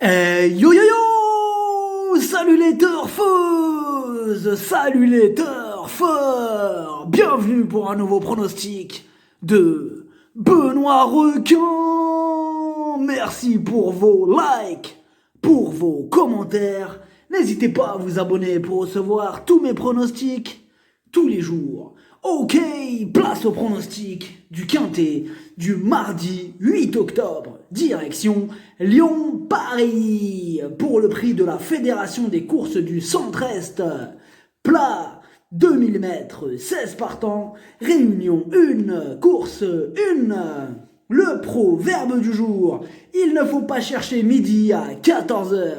Yo yo yo! Salut les turfeuses! Salut les turfeurs! Bienvenue pour un nouveau pronostic de Benoît Requin! Merci pour vos likes, pour vos commentaires. N'hésitez pas à vous abonner pour recevoir tous mes pronostics tous les jours. Ok, place au pronostic du Quintet du mardi 8 octobre. Direction Lyon-Paris pour le prix de la Fédération des courses du Centre-Est. Plat 2000 mètres, 16 partants, réunion 1, course 1. Le proverbe du jour, il ne faut pas chercher midi à 14h.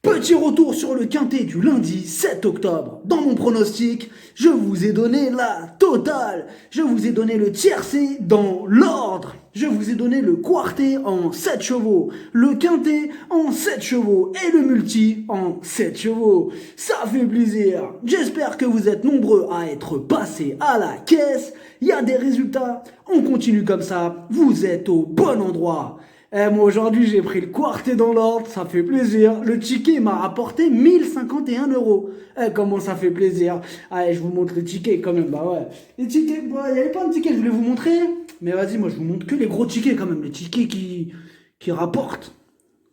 Petit retour sur le Quintet du lundi 7 octobre. Dans mon pronostic, je vous ai donné la totale. Je vous ai donné le tiercé dans l'ordre. Je vous ai donné le quartet en 7 chevaux, le quintet en 7 chevaux et le multi en 7 chevaux. Ça fait plaisir. J'espère que vous êtes nombreux à être passés à la caisse. Il y a des résultats. On continue comme ça. Vous êtes au bon endroit. Moi aujourd'hui j'ai pris le quartet dans l'ordre, ça fait plaisir. Le ticket m'a rapporté 1051 euros. Comment ça fait plaisir. Allez, je vous montre le ticket quand même. Bah ouais. Les tickets, il y avait plein de tickets, je voulais vous montrer. Mais vas-y, moi je vous montre que les gros tickets quand même. Les tickets qui rapportent.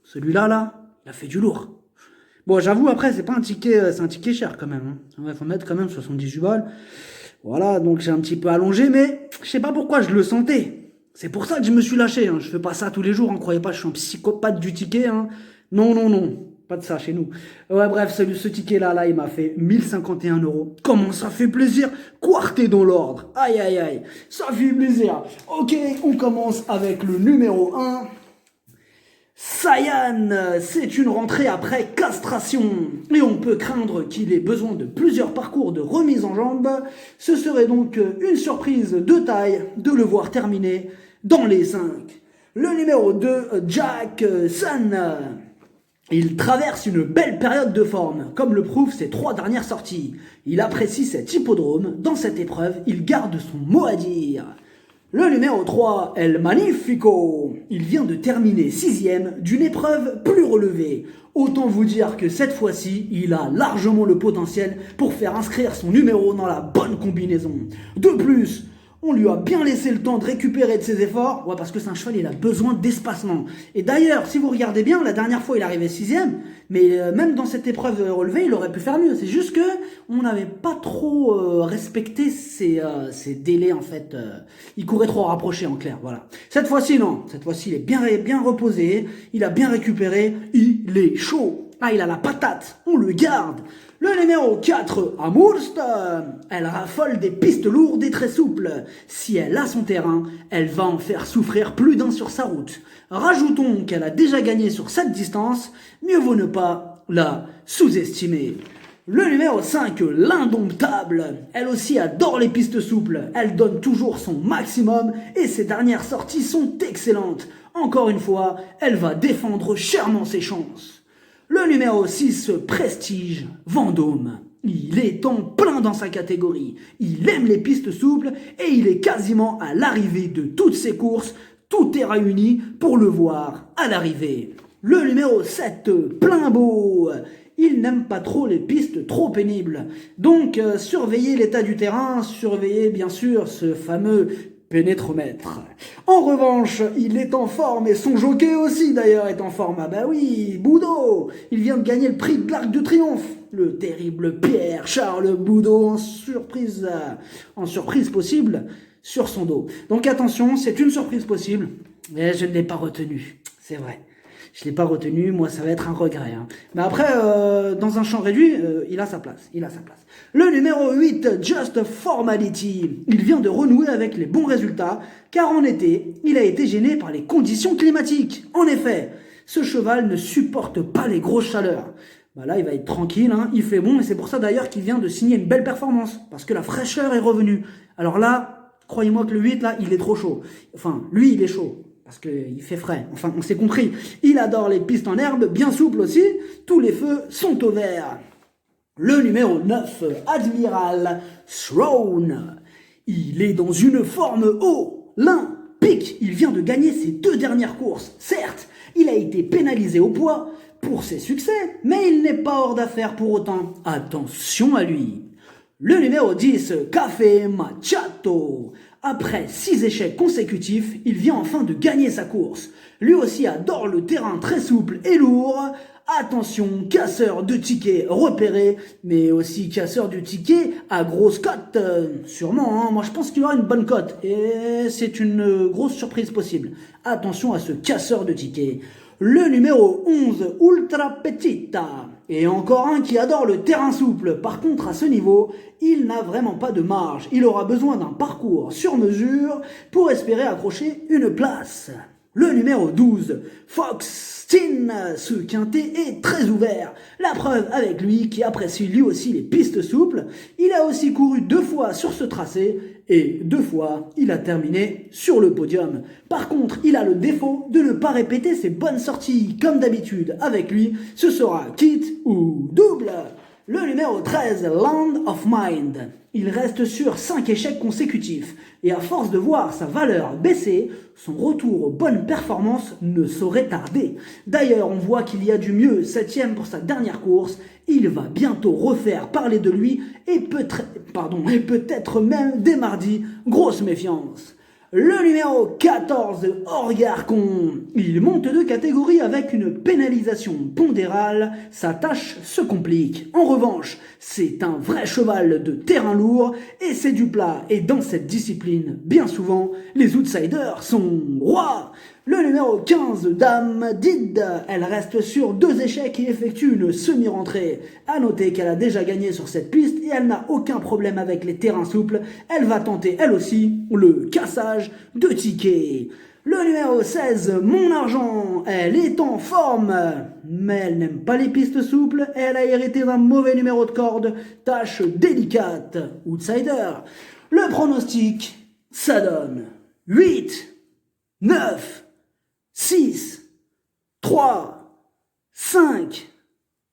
Celui-là, il a fait du lourd. Bon, j'avoue, après, c'est pas un ticket, c'est un ticket cher quand même. Ouais, faut mettre quand même 78 balles. Voilà, donc j'ai un petit peu allongé, mais je sais pas pourquoi je le sentais. C'est pour ça que je me suis lâché, hein. Je fais pas ça tous les jours, hein. Croyez pas, je suis un psychopathe du ticket, hein. Non, non, non, pas de ça chez nous. Ouais, bref, ce ticket-là, il m'a fait 1051 euros. Comment ça fait plaisir. Quarté dans l'ordre. Aïe, aïe, aïe. Ça fait plaisir. Ok, on commence avec le numéro 1. Sayan, c'est une rentrée après castration et on peut craindre qu'il ait besoin de plusieurs parcours de remise en jambe. Ce serait donc une surprise de taille de le voir terminer dans les 5. Le numéro 2, Jack Sun. Il traverse une belle période de forme, comme le prouvent ses 3 dernières sorties. Il apprécie cet hippodrome. Dans cette épreuve, il garde son mot à dire. Le numéro 3, El Magnifico. Il vient de terminer 6e d'une épreuve plus relevée. Autant vous dire que cette fois-ci, il a largement le potentiel pour faire inscrire son numéro dans la bonne combinaison. De plus, on lui a bien laissé le temps de récupérer de ses efforts, ouais, parce que c'est un cheval, il a besoin d'espacement. Et d'ailleurs, si vous regardez bien, la dernière fois, il arrivait 6e, mais même dans cette épreuve relevée, il aurait pu faire mieux. C'est juste que on n'avait pas trop respecté ses délais, en fait. Il courait trop rapproché, en clair, voilà. Cette fois-ci, non. Cette fois-ci, il est bien reposé, il a bien récupéré, il est chaud. Ah, il a la patate, on le garde. Le numéro 4, Amurst, elle raffole des pistes lourdes et très souples. Si elle a son terrain, elle va en faire souffrir plus d'un sur sa route. Rajoutons qu'elle a déjà gagné sur cette distance, mieux vaut ne pas la sous-estimer. Le numéro 5, l'Indomptable. Elle aussi adore les pistes souples. Elle donne toujours son maximum et ses dernières sorties sont excellentes. Encore une fois, elle va défendre chèrement ses chances. Le numéro 6, Prestige, Vendôme. Il est en plein dans sa catégorie. Il aime les pistes souples et il est quasiment à l'arrivée de toutes ses courses. Tout est réuni pour le voir à l'arrivée. Le numéro 7, Plein Beau. Il n'aime pas trop les pistes trop pénibles. Donc, surveillez l'état du terrain, surveillez bien sûr ce fameux pénétromètre. En revanche, il est en forme et son jockey aussi d'ailleurs est en forme. Ah bah oui, Boudot, il vient de gagner le prix de l'Arc de Triomphe. Le terrible Pierre-Charles Boudot en surprise possible sur son dos. Donc attention, c'est une surprise possible, mais je ne l'ai pas retenu, c'est vrai. Je ne l'ai pas retenu, moi ça va être un regret. Hein. Mais après, dans un champ réduit, il a sa place. Le numéro 8, Just Formality. Il vient de renouer avec les bons résultats, car en été, il a été gêné par les conditions climatiques. En effet, ce cheval ne supporte pas les grosses chaleurs. Bah là, il va être tranquille, hein, il fait bon, et c'est pour ça d'ailleurs qu'il vient de signer une belle performance, parce que la fraîcheur est revenue. Alors là, croyez-moi que le 8, là, il est trop chaud. Enfin, lui, il est chaud. Parce qu'il fait frais, enfin on s'est compris. Il adore les pistes en herbe, bien souples aussi, tous les feux sont au vert. Le numéro 9, Admiral Throne. Il est dans une forme olympique. Jake, il vient de gagner ses 2 dernières courses. Certes, il a été pénalisé au poids pour ses succès, mais il n'est pas hors d'affaire pour autant. Attention à lui. Le numéro 10, Café Macchiato. Après 6 échecs consécutifs, il vient enfin de gagner sa course. Lui aussi adore le terrain très souple et lourd. Attention, casseur de tickets repéré, mais aussi casseur du ticket à grosse cote. Sûrement, hein, moi je pense qu'il aura une bonne cote. Et c'est une grosse surprise possible. Attention à ce casseur de tickets. Le numéro 11, Ultra Petita. Et encore un qui adore le terrain souple. Par contre, à ce niveau, il n'a vraiment pas de marge. Il aura besoin d'un parcours sur mesure pour espérer accrocher une place. Le numéro 12, Fox Tin. Ce quintet est très ouvert. La preuve avec lui qui apprécie lui aussi les pistes souples. Il a aussi couru 2 fois sur ce tracé et 2 fois il a terminé sur le podium. Par contre, il a le défaut de ne pas répéter ses bonnes sorties. Comme d'habitude, avec lui, ce sera kit ou double. Le numéro 13, Land of Mind. Il reste sur 5 échecs consécutifs et à force de voir sa valeur baisser, son retour aux bonnes performances ne saurait tarder. D'ailleurs, on voit qu'il y a du mieux, 7ème pour sa dernière course. Il va bientôt refaire parler de lui et peut-être même dès mardi, grosse méfiance. Le numéro 14, Orgarcon. Il monte de catégorie avec une pénalisation pondérale. Sa tâche se complique. En revanche, c'est un vrai cheval de terrain lourd et c'est du plat. Et dans cette discipline, bien souvent, les outsiders sont rois. Le numéro 15, Dame Did. Elle reste sur 2 échecs et effectue une semi-rentrée. À noter qu'elle a déjà gagné sur cette piste et elle n'a aucun problème avec les terrains souples. Elle va tenter elle aussi le cassage de tickets. Le numéro 16, Mon Argent. Elle est en forme, mais elle n'aime pas les pistes souples. Elle a hérité d'un mauvais numéro de corde. Tâche délicate. Outsider. Le pronostic, ça donne 8, 9, 6, 3, 5,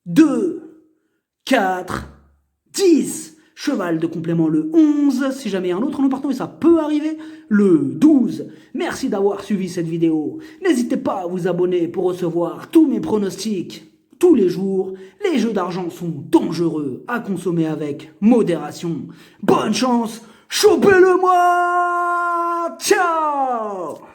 2, 4, 10. Cheval de complément le 11. Si jamais un autre nom partant, et ça peut arriver, le 12. Merci d'avoir suivi cette vidéo. N'hésitez pas à vous abonner pour recevoir tous mes pronostics tous les jours. Les jeux d'argent sont dangereux à consommer avec modération. Bonne chance, chopez-le moi. Ciao.